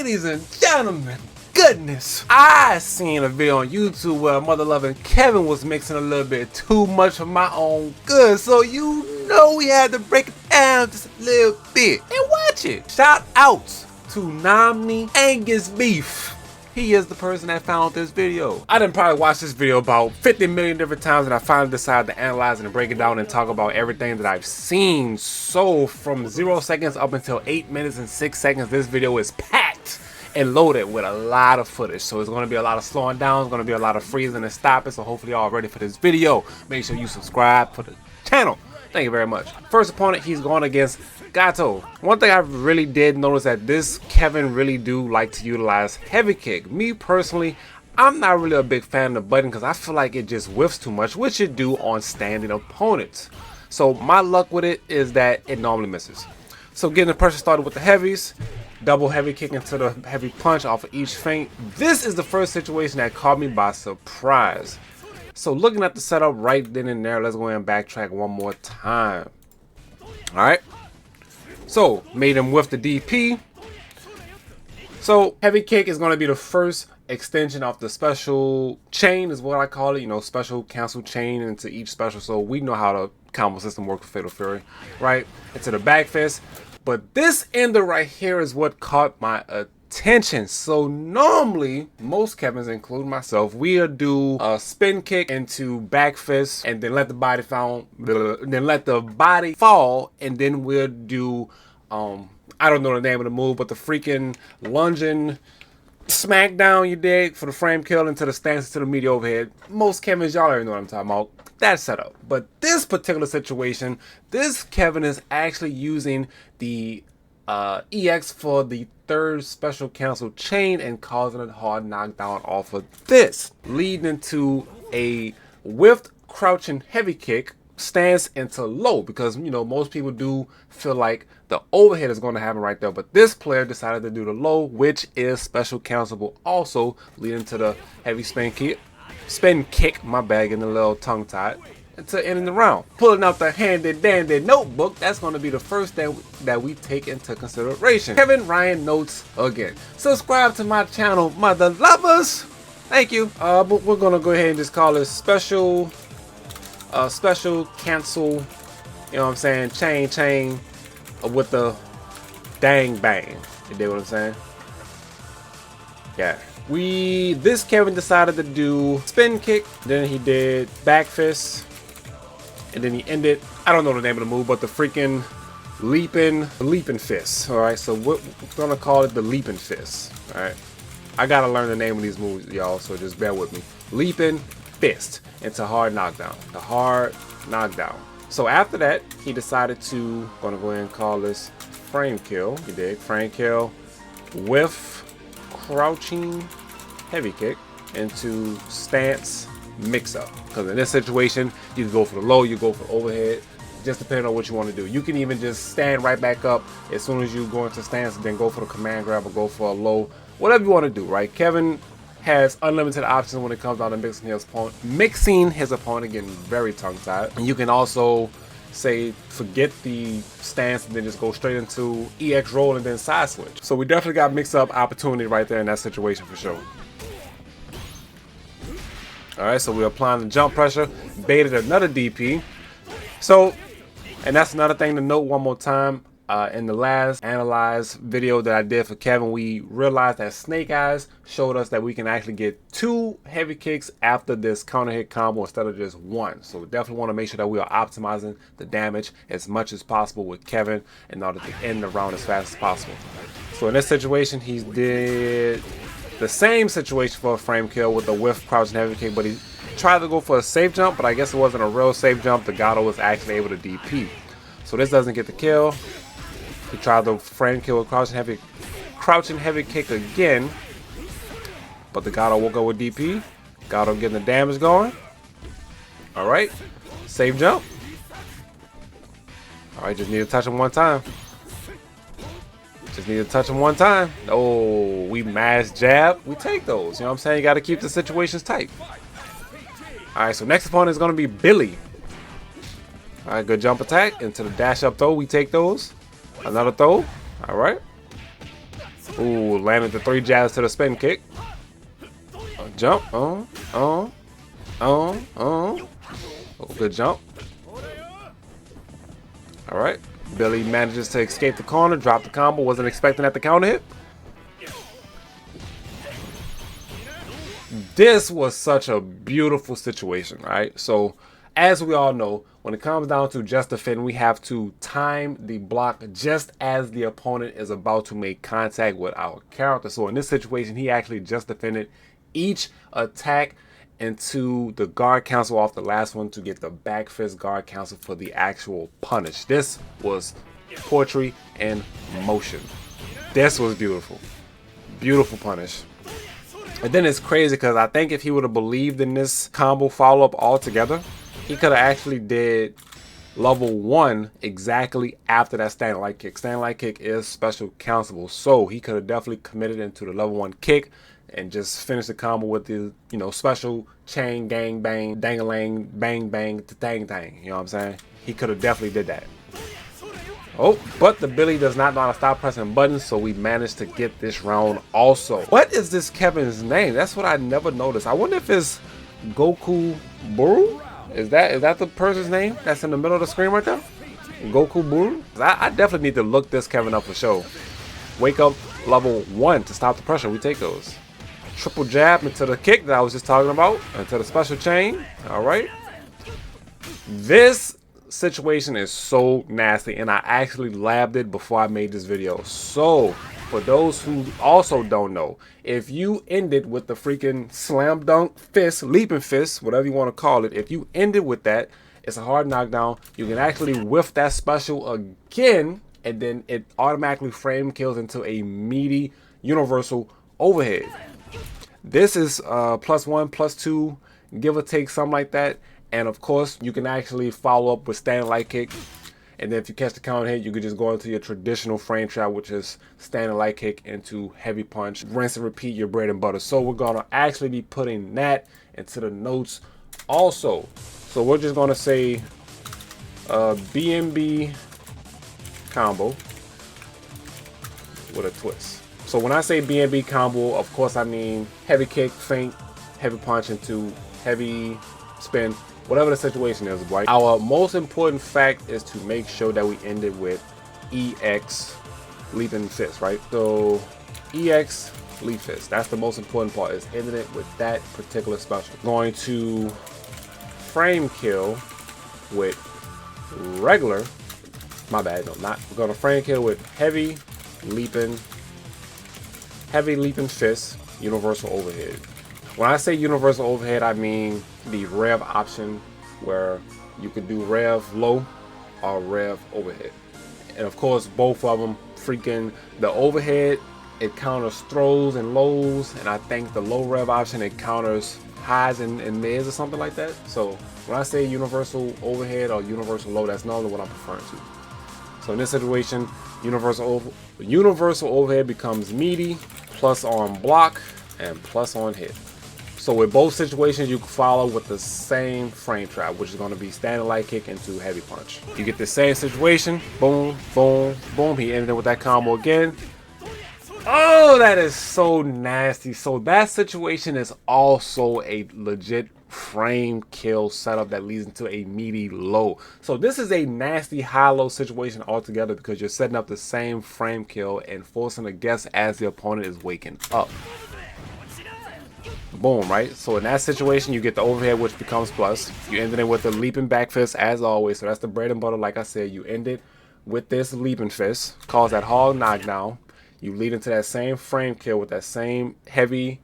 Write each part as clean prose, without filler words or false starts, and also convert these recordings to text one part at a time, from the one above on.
Ladies and gentlemen, goodness, I seen a video on YouTube where mother-loving Kevin was mixing a little bit too much for my own good, so you know we had to break it down just a little bit and watch it. Shout outs to Nomni Angus Beef. He is the person that found this video. I done probably watched this video about 50 million different times, and I finally decided to analyze it and break it down and talk about everything that I've seen. So from 0 seconds up until 8 minutes and 6 seconds, this video is packed and loaded with a lot of footage. So it's going to be a lot of slowing down, it's going to be a lot of freezing and stopping. So hopefully y'all ready for this video. Make sure you subscribe for the channel. Thank you very much. First opponent, he's going against Gato. One thing I really did notice that this Kevin really do like to utilize heavy kick. Me personally, I'm not really a big fan of the button because I feel like it just whiffs too much, which it do on standing opponents. So my luck with it is that it normally misses. So getting the pressure started with the heavies, double heavy kick into the heavy punch off of each feint. This is the first situation that caught me by surprise. So looking at the setup right then and there, let's go ahead and backtrack one more time. Alright. So made him whiff the DP. So heavy kick is going to be the first extension of the special chain is what I call it. You know, special cancel chain into each special. So we know how the combo system works for Fatal Fury. Right? Into the back fist. But this ender right here is what caught my attention. So normally most Kevins, including myself, we'll do a spin kick into back fist and then let the body fall, and then we'll do I don't know the name of the move, but the freaking lunging smackdown you dig for the frame kill into the stance to the media overhead. Most Kevins, y'all already know what I'm talking about. That's set up. But this particular situation, this Kevin is actually using the EX for the third special cancel chain and causing a hard knockdown off of this, leading into a whiffed crouching heavy kick stance into low, because you know most people do feel like the overhead is going to happen right there, but this player decided to do the low, which is special cancelable, also leading to the heavy spin kick, my bag, in the little tongue tied to ending the round. Pulling out the handy dandy notebook, that's going to be the first thing that we take into consideration. Kevin Ryan notes again. Subscribe to my channel, mother lovers. Thank you. But we're going to go ahead and just call it special cancel, you know what I'm saying, chain with the dang bang. You dig what I'm saying? Yeah. This Kevin decided to do spin kick, then he did back fist, and then he ended, I don't know the name of the move, but the freaking leaping fist. Alright, so we're gonna call it the leaping fist. Alright. I gotta learn the name of these moves, y'all, so just bear with me. Leaping fist into hard knockdown. The hard knockdown. So after that, he decided to gonna go ahead and call this frame kill. He did frame kill with crouching heavy kick into stance mix up. Because in this situation, you can go for the low, you go for overhead, just depending on what you want to do. You can even just stand right back up as soon as you go into stance, and then go for the command grab or go for a low, whatever you want to do, right? Kevin has unlimited options when it comes down to mixing his opponent, getting very tongue-tied. And you can also say forget the stance and then just go straight into EX roll and then side switch. So we definitely got mix up opportunity right there in that situation for sure. Alright, so we're applying the jump pressure, baited another DP. So, and that's another thing to note one more time. In the last analyze video that I did for Kevin, we realized that Snake Eyes showed us that we can actually get 2 heavy kicks after this counter hit combo instead of just 1. So we definitely want to make sure that we are optimizing the damage as much as possible with Kevin in order to end the round as fast as possible. So in this situation, he did the same situation for a frame kill with a whiff crouching heavy kick, but he tried to go for a safe jump, but I guess it wasn't a real safe jump. The Gato was actually able to DP. So this doesn't get the kill. He tried the frame kill with crouching heavy kick again, but the Gato will go with DP. Gato getting the damage going. Alright, safe jump. Alright, just need to touch him one time. Just need to touch him one time. Oh, we mass jab. We take those. You know what I'm saying? You got to keep the situations tight. Alright, so next opponent is going to be Billy. Alright, good jump attack into the dash up throw. We take those. Another throw. Alright. Ooh, landed the 3 jabs to the spin kick. Jump. Oh, good jump. Alright. Billy manages to escape the corner, drop the combo. Wasn't expecting that to counter hit. This was such a beautiful situation, right? So, as we all know, when it comes down to just defending, we have to time the block just as the opponent is about to make contact with our character. So in this situation, he actually just defended each attack into the guard cancel off the last one to get the back fist guard cancel for the actual punish. This was poetry in motion. This was beautiful. Beautiful punish. And then it's crazy because I think if he would have believed in this combo follow-up altogether, he could have actually did level 1 exactly after that standing light kick. Standing light kick is special cancelable, so he could have definitely committed into the level 1 kick and just finished the combo with the, you know, special chain gang bang dang-a-lang bang bang tang tang. You know what I'm saying? He could have definitely did that. Oh, but the Billy does not know how to stop pressing buttons, so we managed to get this round also. What is this Kevin's name? That's what I never noticed. I wonder if it's Goku Buru? Is that the person's name that's in the middle of the screen right there? Goku Buru? I definitely need to look this Kevin up for sure. Wake up level 1 to stop the pressure. We take those. Triple jab into the kick that I was just talking about. Into the special chain. Alright. This situation is so nasty, and I actually labbed it before I made this video. So for those who also don't know, if you ended with the freaking slam dunk fist, leaping fist, whatever you want to call it, if you ended with that, it's a hard knockdown. You can actually whiff that special again, and then it automatically frame kills into a meaty universal overhead. This is +1, +2, give or take, something like that. And of course, you can actually follow up with standing light kick. And then if you catch the counter hit, you could just go into your traditional frame trap, which is standing light kick into heavy punch. Rinse and repeat your bread and butter. So we're going to actually be putting that into the notes also. So we're just going to say BNB combo with a twist. So when I say BNB combo, of course I mean heavy kick, feint, heavy punch into heavy spin. Whatever the situation is, right? Our most important fact is to make sure that we end it with EX leaping fist, right? So EX leap fist. That's the most important part, is ending it with that particular special. Going to frame kill with regular. My bad, no, not. We're gonna frame kill with heavy leaping fist, universal overhead. When I say universal overhead, I mean the rev option where you could do rev low or rev overhead. And of course, both of them freaking, the overhead, it counters throws and lows. And I think the low rev option, it counters highs and mids or something like that. So when I say universal overhead or universal low, that's normally what I'm referring to. So in this situation, universal overhead becomes meaty, plus on block, and plus on hit. So with both situations, you can follow with the same frame trap, which is going to be standing light kick into heavy punch. You get the same situation, boom, boom, boom. He ended it with that combo again. Oh, that is so nasty. So that situation is also a legit frame kill setup that leads into a meaty low. So this is a nasty high-low situation altogether, because you're setting up the same frame kill and forcing a guess as the opponent is waking up. Boom, right? So in that situation, you get the overhead, which becomes plus. You ended it with a leaping back fist as always. So that's the bread and butter. Like I said, you end it with this leaping fist, cause that hard knockdown. You lead into that same frame kill with that same heavy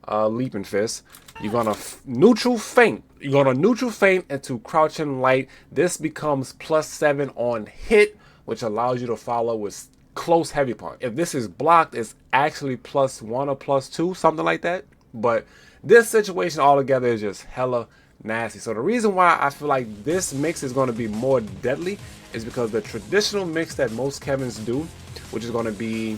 leaping fist. You're gonna neutral feint. You're gonna neutral feint into crouching light. This becomes +7 on hit, which allows you to follow with close heavy punch. If this is blocked, it's actually +1 or +2, something like that. But this situation altogether is just hella nasty. So the reason why I feel like this mix is going to be more deadly is because the traditional mix that most Kevins do, which is going to be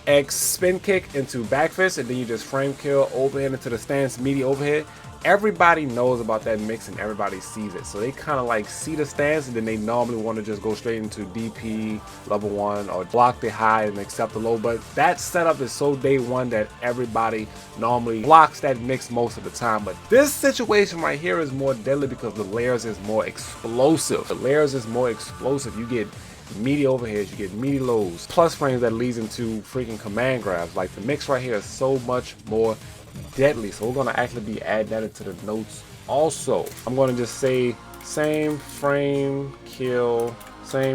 EX spin kick into back fist, and then you just frame kill overhead into the stance, meaty overhead. everybody knows about that mix and everybody sees it. So they kind of like see the stance and then they normally want to just go straight into DP level 1 or block the high and accept the low. But that setup is so day one that everybody normally blocks that mix most of the time. But this situation right here is more deadly because the layers is more explosive. The layers is more explosive. You get meaty overheads, you get meaty lows, plus frames that leads into freaking command grabs. Like the mix right here is so much more deadly. So we're gonna actually be adding that into the notes also. I'm gonna just say same frame kill slash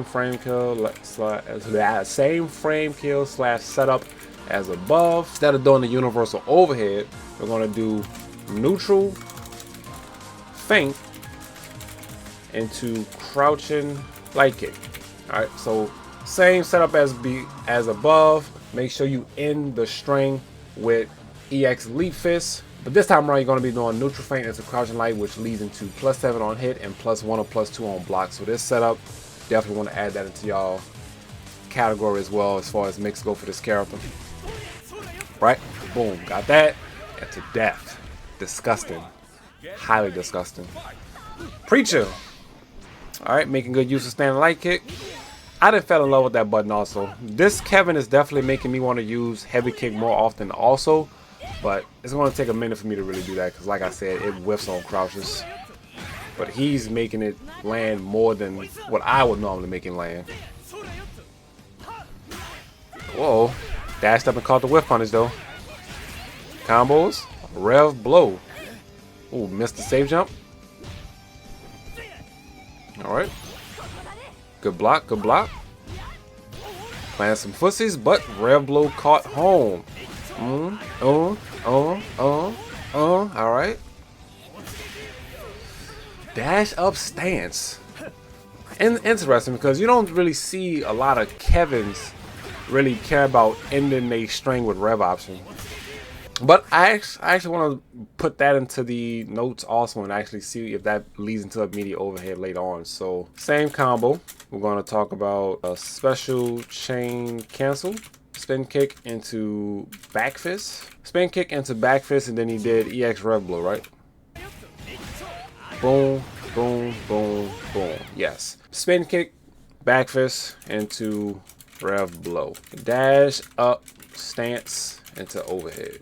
setup as above. Instead of doing the universal overhead, we're gonna do neutral feint into crouching light kick. Alright, so same setup as above. Make sure you end the string with EX leap fist, but this time around you're going to be doing neutral feint into crouching light, which leads into +7 on hit and +1 or +2 on block. So this setup, definitely want to add that into y'all category as well as far as mix go for this character. Right, boom, got that, and to death. Disgusting, highly disgusting. Preacher. Alright, making good use of standing light kick. I done fell in love with that button also. This Kevin is definitely making me want to use heavy kick more often also, but it's going to take a minute for me to really do that because like I said, it whiffs on crouches. But he's making it land more than what I would normally make it land. Whoa, dashed up and caught the whiff punish though. Combos, rev blow. Ooh, missed the save jump. Alright. Good block, good block. Playing some footsies, but rev blow caught home. Alright. Dash up stance. And interesting because you don't really see a lot of Kevins really care about ending a string with rev option. But I actually want to put that into the notes also and actually see if that leads into immediate overhead later on. So same combo. We're going to talk about a special chain cancel. Spin kick into back fist. Spin kick into back fist, and then he did EX rev blow, right? Boom, boom, boom, boom. Yes. Spin kick, back fist into rev blow. Dash up stance into overhead.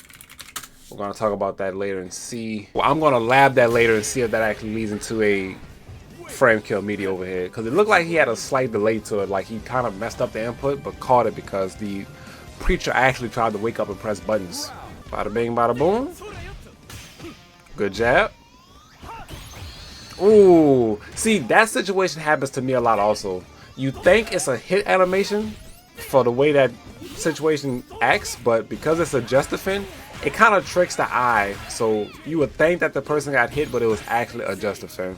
We're going to talk about that later and see. Well, I'm going to lab that later and see if that actually leads into a frame kill meaty overhead. Because it looked like he had a slight delay to it. Like he kind of messed up the input, but caught it because the preacher actually tried to wake up and press buttons. Bada bing, bada boom. Good jab. Ooh. See, that situation happens to me a lot also. You think it's a hit animation for the way that situation acts, but because it's a just defend, it kind of tricks the eye, so you would think that the person got hit, but it was actually a just defend.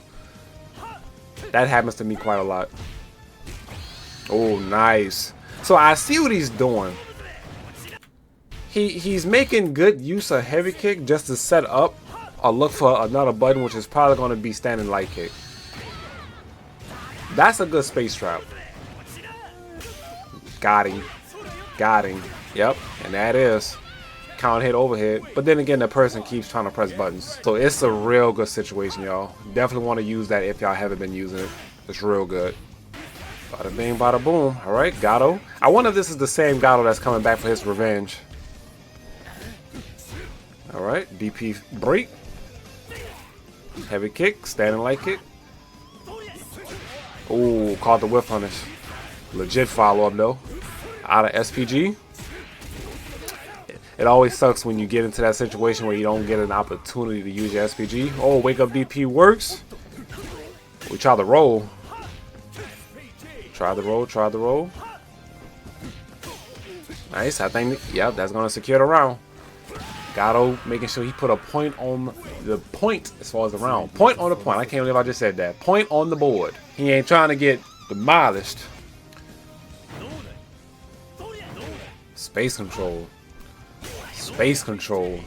That happens to me quite a lot. Oh, nice. So I see what he's doing. He's making good use of heavy kick just to set up or look for another button, which is probably going to be standing light kick. That's a good space trap. Got him. Got him. Yep, and that is count hit overhead, but then again the person keeps trying to press buttons, so it's a real good situation, y'all. Definitely want to use that if y'all haven't been using it. It's real good. Bada bing, bada boom. All right, Gato. I wonder if this is the same Gato that's coming back for his revenge. All right, DP break, heavy kick, standing light kick. Ooh, caught the whiff punish. Legit follow up though. Out of SPG. It always sucks when you get into that situation where you don't get an opportunity to use your SPG. Oh, wake up DP works. We try the roll. Try the roll, try the roll. Nice, I think, yep, that's going to secure the round. Gato making sure he put a point on the point as far as the round. Point on the point. I can't believe I just said that. Point on the board. He ain't trying to get demolished. Space control. Space control.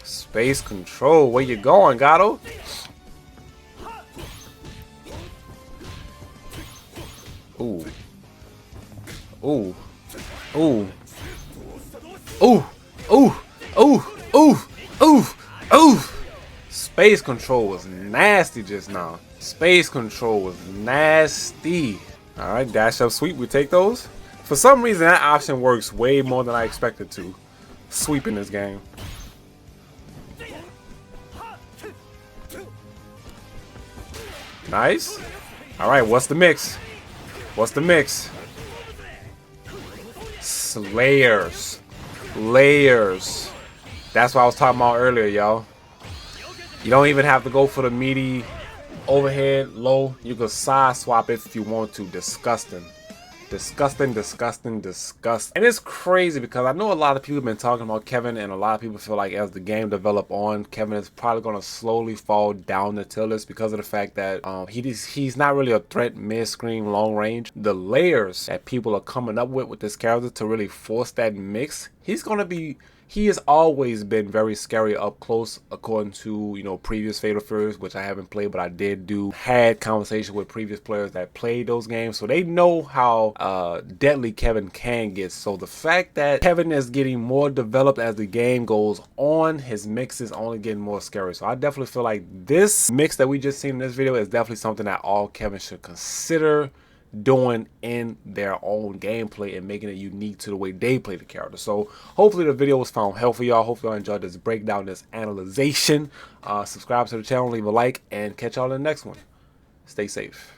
Space control. Where you going, Gato? Ooh. Ooh. Ooh. Ooh. Ooh. Ooh. Ooh. Ooh. Ooh. Space control was nasty just now. Space control was nasty. Alright, dash up sweep. We take those. For some reason, that option works way more than I expected to. Sweep in this game. Nice. Alright, what's the mix? What's the mix? Layers. Layers. That's what I was talking about earlier, y'all. You don't even have to go for the meaty overhead low. You can side swap it if you want to. Disgusting. Disgusting, disgusting, disgusting. And it's crazy because I know a lot of people have been talking about Kevin, and a lot of people feel like as the game develop on, Kevin is probably going to slowly fall down the tier list because of the fact that he's not really a threat mid-screen long range. The layers that people are coming up with this character to really force that mix, he has always been very scary up close, according to, you know, previous Fatal Furies, which I haven't played, but I had conversation with previous players that played those games, so they know how deadly Kevin can get. So the fact that Kevin is getting more developed as the game goes on, his mix is only getting more scary. So I definitely feel like this mix that we just seen in this video is definitely something that all Kevin should consider doing in their own gameplay and making it unique to the way they play the character. So hopefully the video was found helpful, y'all. Hopefully y'all enjoyed this breakdown, this analyzation. Subscribe to the channel, leave a like, and catch y'all in the next one. Stay safe.